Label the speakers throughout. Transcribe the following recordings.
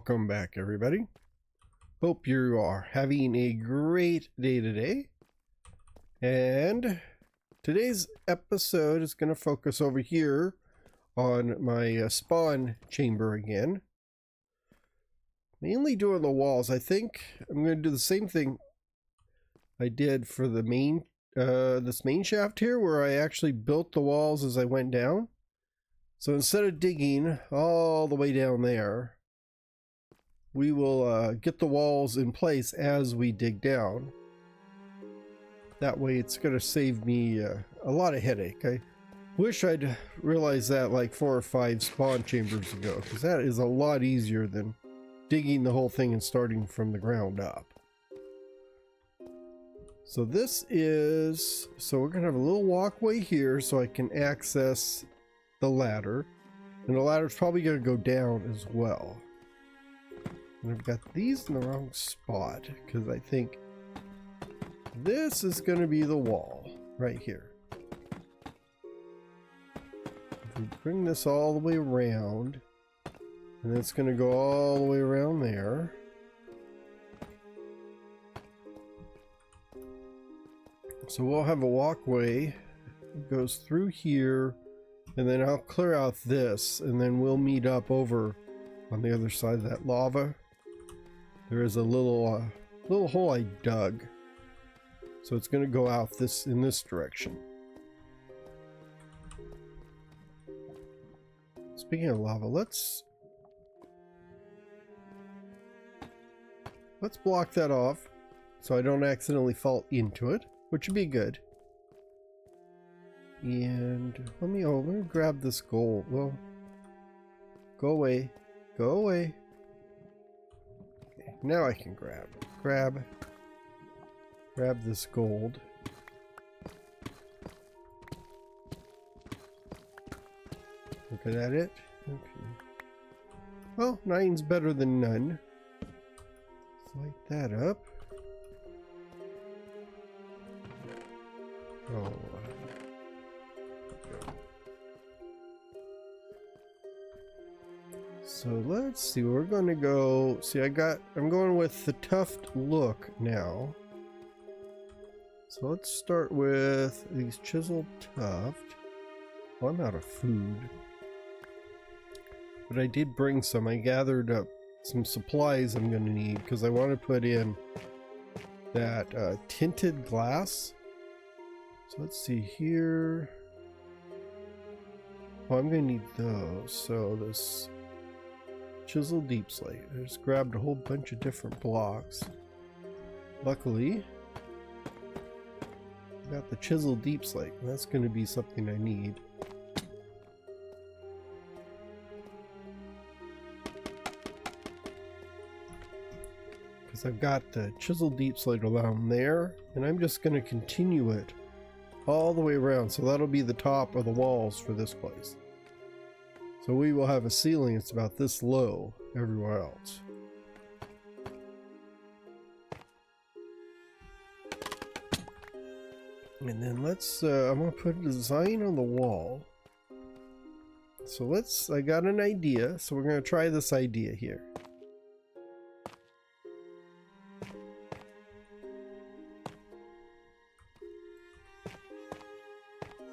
Speaker 1: Welcome back, everybody. Hope you are having a great day today. And today's episode is going to focus over here on my spawn chamber again. Mainly doing the walls. I think I'm going to do the same thing I did for the main this main shaft here, where I actually built the walls as I went down. So instead of digging all the way down there, we will get the walls in place as we dig down. That way it's going to save me a lot of headache. I wish I'd realized that like 4 or 5 spawn chambers ago, because that is a lot easier than digging the whole thing and starting from the ground up. So this is, so we're going to have a little walkway here so I can access the ladder, and the ladder's probably going to go down as well. And I've got these in the wrong spot because I think this is going to be the wall right here. If we bring this all the way around, and it's going to go all the way around there. So we'll have a walkway that goes through here, and then I'll clear out this, and then we'll meet up over on the other side of that lava. There is a little hole I dug, so it's going to go out in this direction. Speaking of lava, let's block that off so I don't accidentally fall into it, which would be good. And let me grab this gold. Well, go away. Okay, now I can grab this gold. Looking at it. Okay. Well, 9's better than none. Let's light that up. Oh. So let's see, we're going to go, see I'm going with the tuft look now. So let's start with these chiseled tuft. Well, I'm out of food. But I did bring some. I gathered up some supplies I'm going to need because I want to put in that tinted glass. So let's see here. Oh, I'm going to need those. So this chisel deep slate. I just grabbed a whole bunch of different blocks. Luckily, I got the chisel deep slate. That's going to be something I need. Because I've got the chisel deep slate around there, and I'm just going to continue it all the way around. So that'll be the top of the walls for this place. So we will have a ceiling that's about this low everywhere else. And then let's, I'm going to put a design on the wall. So I got an idea. So we're going to try this idea here.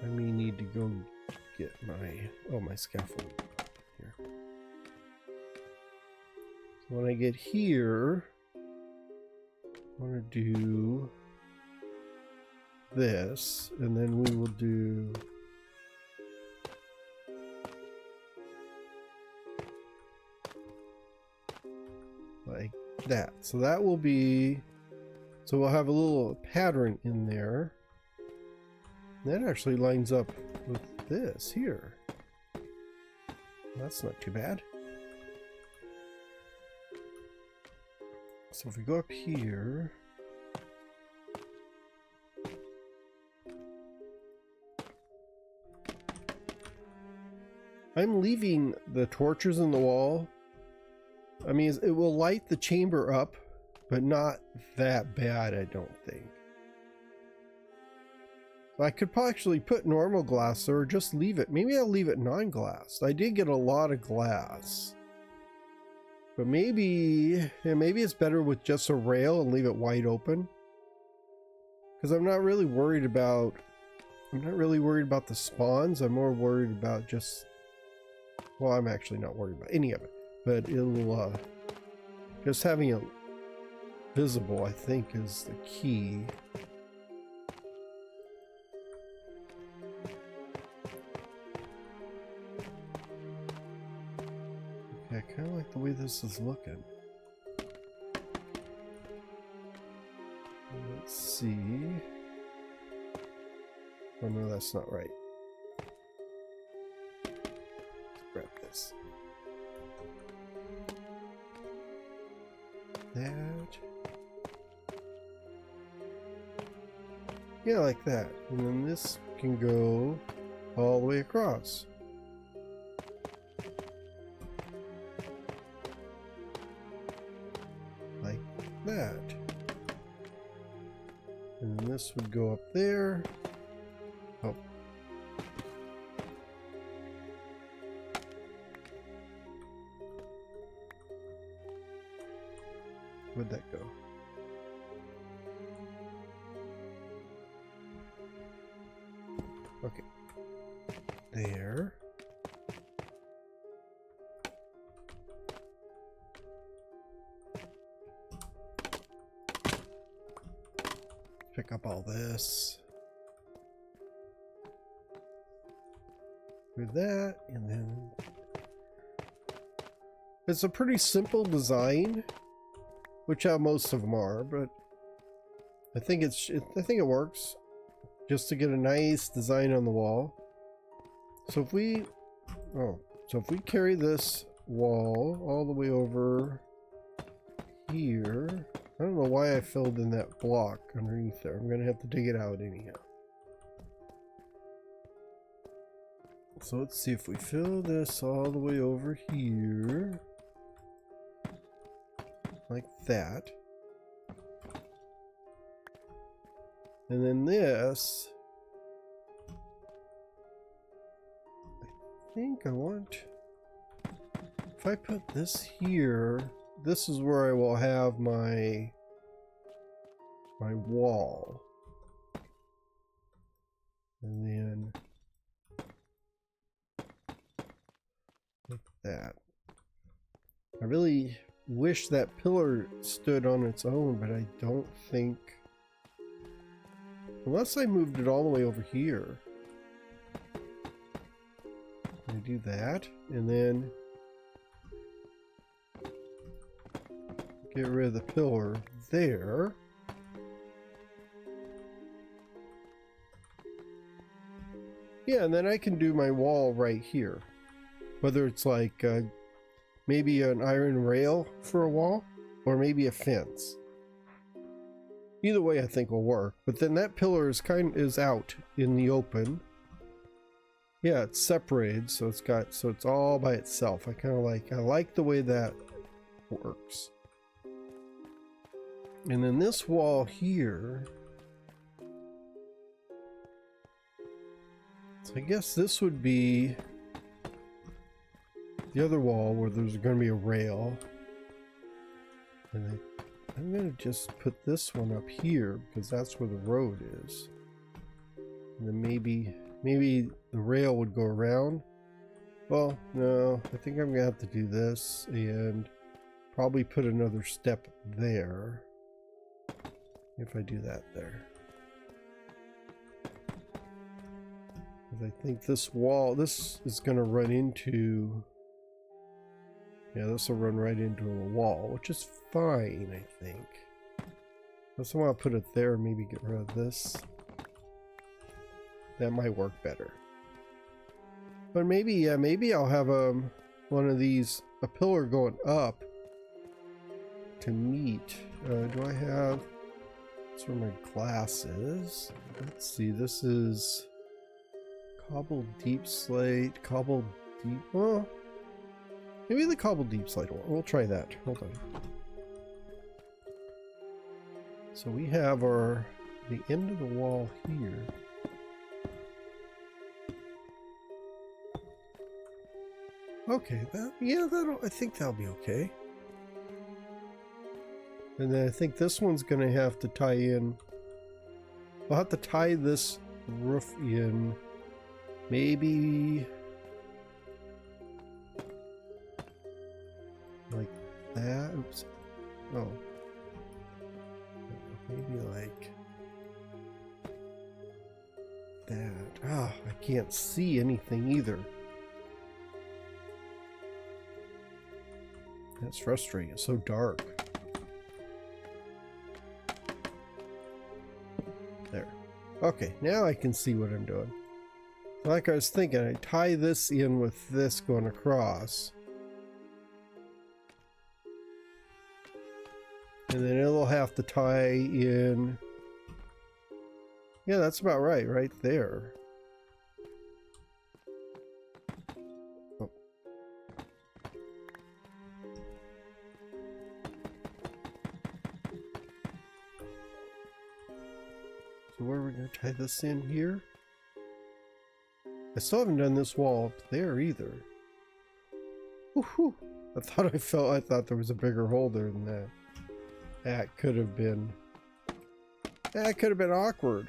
Speaker 1: I may need to go get my scaffold here. So when I get here, I want to do this, and then we will do like that. So that will be, so we'll have a little pattern in there. That actually lines up with this here. That's not too bad. So if we go up here, I'm leaving the torches in the wall. I mean, it will light the chamber up, but not that bad, I don't think. I could actually put normal glass or just leave it. Maybe I'll leave it non-glass. I did get a lot of glass. But maybe, yeah, maybe it's better with just a rail and leave it wide open. Because I'm not really worried about the spawns. I'm more worried about just, well, I'm actually not worried about any of it. But it'll, just having it visible, I think, is the key. I kind of like the way this is looking. Let's see. Oh no, that's not right. Let's grab this. That. Yeah, like that. And then this can go all the way across. That. And then this would go up there. Oh. Where'd that go? Okay. There. Pick up all this. Do that, and then it's a pretty simple design, which how most of them are, but I think it works just to get a nice design on the wall. So if we carry this wall all the way over here. I don't know why I filled in that block underneath there. I'm going to have to dig it out anyhow. So let's see if we fill this all the way over here. Like that. And then this. I think I want... If I put this here... This is where I will have my wall. And then like that. I really wish that pillar stood on its own, but I don't think, unless I moved it all the way over here. I do that, and then get rid of the pillar there. Yeah, and then I can do my wall right here. Whether it's like maybe an iron rail for a wall, or maybe a fence. Either way I think will work. But then that pillar is out in the open. Yeah, it's separated, so it's all by itself. I like the way that works. And then this wall here, so I guess this would be the other wall where there's going to be a rail. And I'm going to just put this one up here because that's where the road is. And then maybe the rail would go around. Well, no, I think I'm going to have to do this and probably put another step there. If I do that there. Because I think this wall, this is going to run into, yeah, this will run right into a wall, which is fine, I think. Unless I want to put it there and maybe get rid of this. That might work better. But maybe, yeah, maybe I'll have one of these, a pillar going up to meet. Do I have... That's where my glass is. Let's see, this is cobbled deep slate, cobbled deep, well, maybe the cobbled deep slate, we'll try that. Hold on. So we have the end of the wall here. Okay, I think that'll be okay. And then I think this one's gonna have to tie in. We'll have to tie this roof in. Maybe like that. Oops. Oh. Maybe like that. Ah, I can't see anything either. That's frustrating. It's so dark. There. Okay, now I can see what I'm doing. Like I was thinking, I tie this in with this going across. And then it'll have to tie in. Yeah, that's about right there. Oh. So where are we going to tie this in here? I still haven't done this wall up there either. Woohoo! I thought there was a bigger hole there than that. That could have been awkward.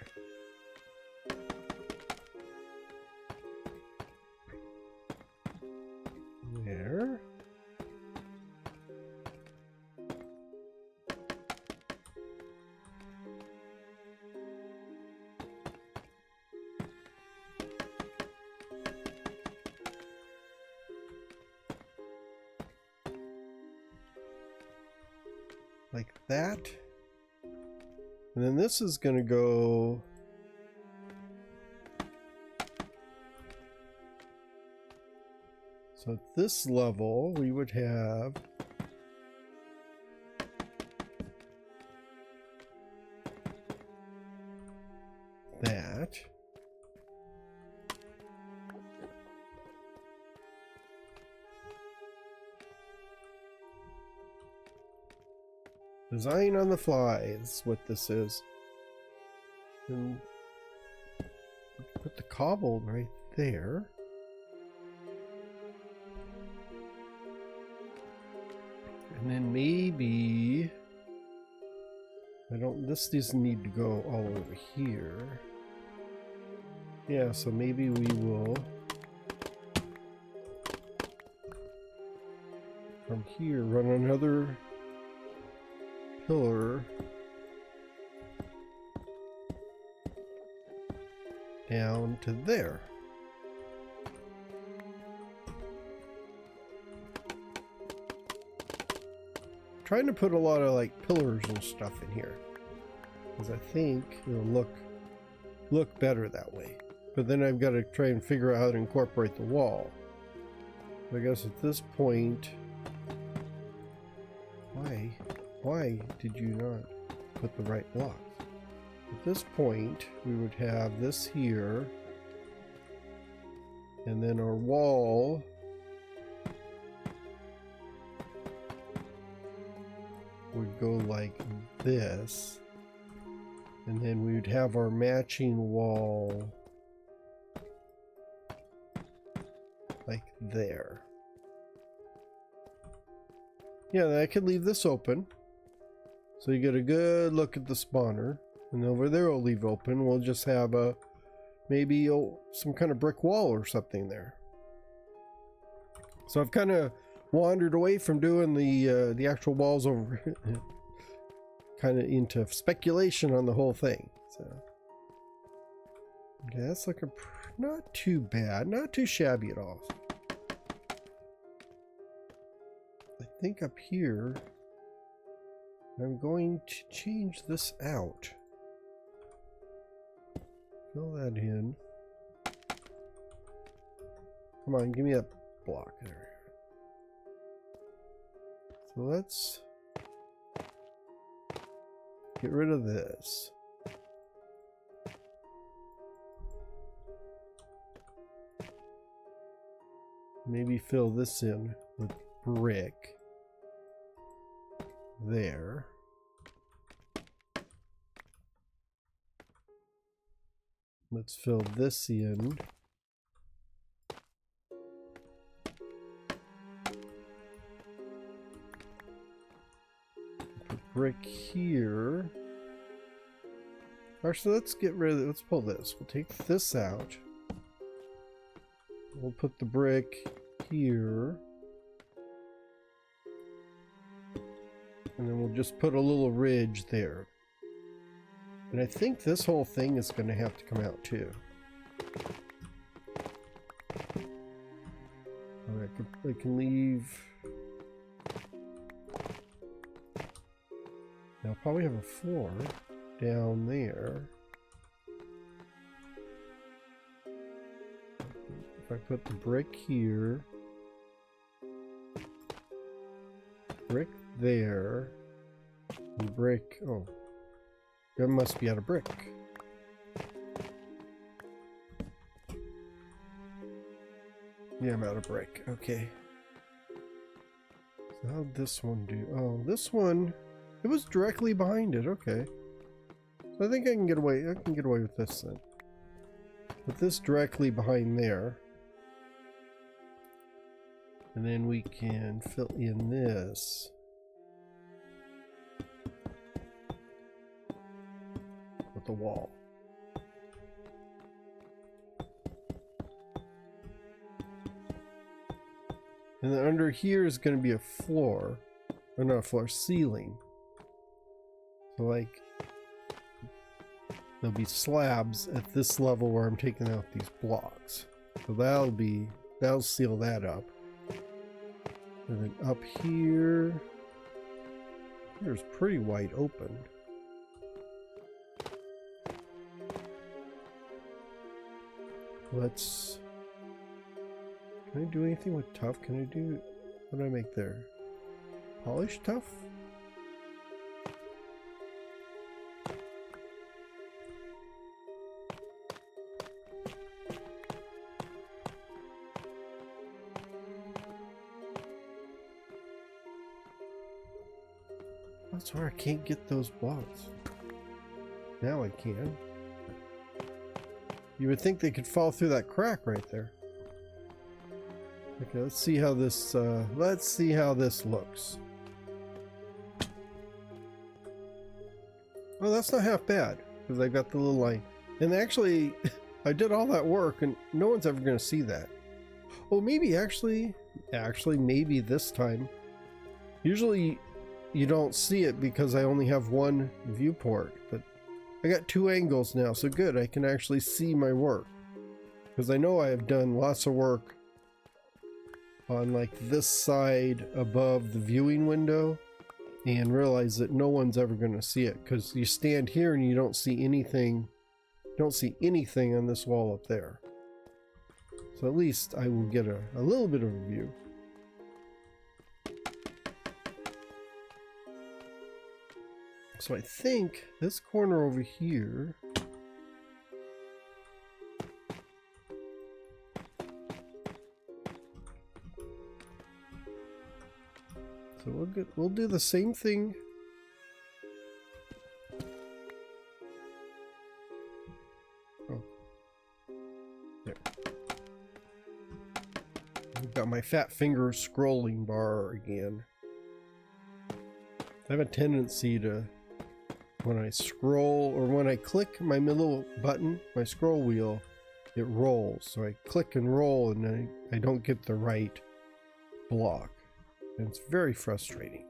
Speaker 1: There. Like that. And then this is going to go so at this level we would have that. Design on the fly is what this is. And put the cobble right there. And then maybe this doesn't need to go all over here. Yeah, so maybe we will from here run another pillar down to there. Trying to put a lot of like pillars and stuff in here because I think it'll look better that way. But then I've got to try and figure out how to incorporate the wall. I guess at this point, why did you not put the right blocks? At this point, we would have this here, and then our wall would go like this, and then we would have our matching wall like there. Yeah, I could leave this open so you get a good look at the spawner, and over there we'll leave open. We'll just have a maybe some kind of brick wall or something there. So I've kind of wandered away from doing the actual walls over kind of into speculation on the whole thing. So okay, that's looking not too bad, not too shabby at all. I think up here I'm going to change this out. Fill that in. Come on, give me that block there. So let's get rid of this. Maybe fill this in with brick. There. Let's fill this in. Put brick here. Actually, let's get rid of it. Let's pull this. We'll take this out. We'll put the brick here. And then we'll just put a little ridge there. And I think this whole thing is going to have to come out too. I can leave. Now I'll probably have a floor down there. If I put the brick here, brick there, and brick, oh, that must be out of brick. Yeah, I'm out of brick. Okay. So how'd this one do? Oh, this one, it was directly behind it. Okay. So I think I can get away. I can get away with this then. Put this directly behind there. And then we can fill in this. With the wall. And then under here is going to be a floor. Or not a floor, ceiling. So like, there'll be slabs at this level where I'm taking out these blocks. So that'll seal that up. And then up here, here's pretty wide open. Let's, can I do anything with tough? Can I do, what do I make there? Polish tough? That's where I can't get those blocks. Now I can. You would think they could fall through that crack right there. Okay, let's see how this looks. Oh, that's not half bad, because I got the little line. And actually, I did all that work and no one's ever going to see that. Oh, maybe actually maybe this time. Usually you don't see it because I only have one viewport, but I got two angles now, so good, I can actually see my work. Because I know I have done lots of work on like this side above the viewing window and realize that no one's ever going to see it because you stand here and you don't see anything on this wall up there. So at least I will get a little bit of a view. So I think this corner over here, so we'll do the same thing. Oh, there. I've got my fat finger scrolling bar again. I have a tendency to, when I scroll or when I click my middle button, my scroll wheel, it rolls. So I click and roll and I don't get the right block. And it's very frustrating.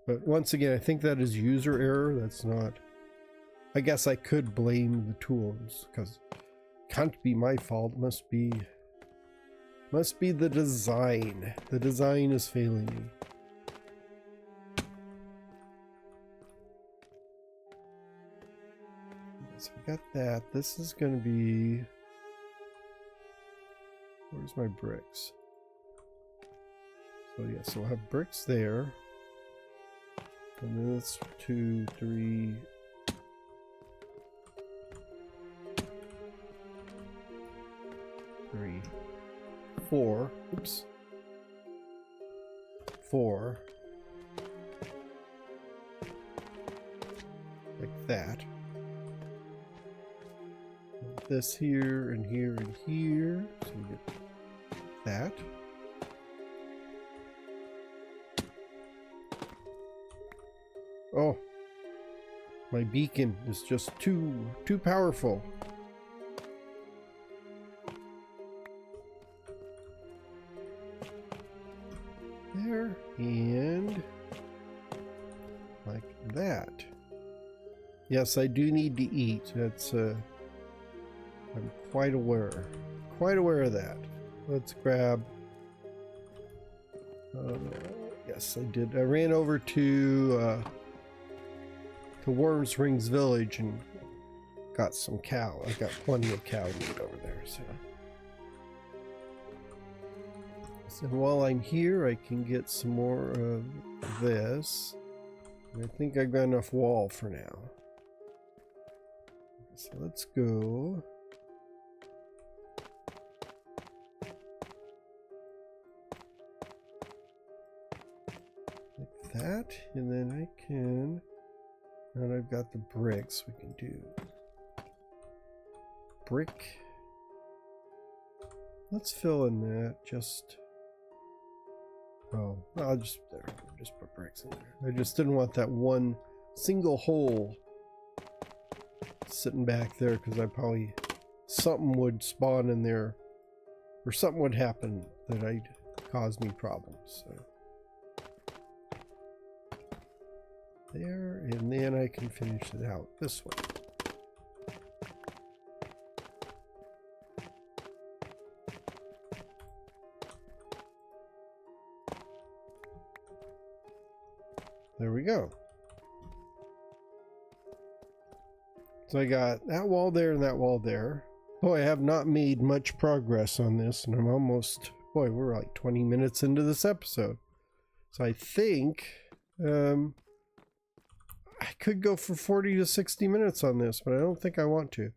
Speaker 1: But once again, I think that is user error. That's not, I guess I could blame the tools because it can't be my fault. It must be the design. The design is failing me. So we got that. This is going to be, where's my bricks? So yeah, so we'll have bricks there. And then it's 2, 3, 4. Oops. 4. Like that. This here and here and here, so we get that. Oh, my beacon is just too powerful. There, and like that. Yes, I do need to eat. That's I'm quite aware of that. Let's grab. Yes, I did. I ran over to Worms Rings Village and got some cow. I got plenty of cow meat over there. So while I'm here, I can get some more of this. I think I've got enough wall for now. So let's go. Like that, and then I can. And I've got the bricks. We can do brick. Let's fill in that. Just. Oh, I'll just put bricks in there. I just didn't want that one single hole sitting back there, because I probably something would spawn in there, or something would happen that I'd cause me problems. So there, and then I can finish it out this way. There we go. So I got that wall there and that wall there. Boy, I have not made much progress on this, and I'm almost, boy, we're like 20 minutes into this episode. So I think I could go for 40 to 60 minutes on this, but I don't think I want to.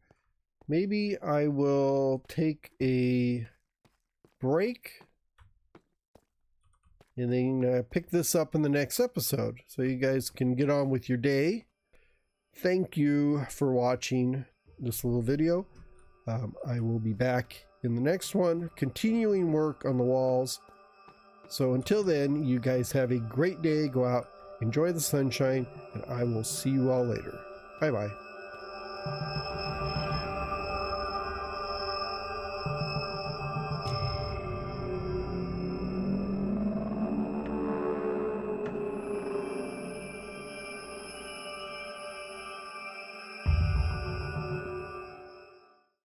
Speaker 1: Maybe I will take a break and then pick this up in the next episode so you guys can get on with your day. Thank you for watching this little video. I will be back in the next one, continuing work on the walls. So until then, you guys have a great day. Go out, enjoy the sunshine, and I will see you all later. Bye-bye.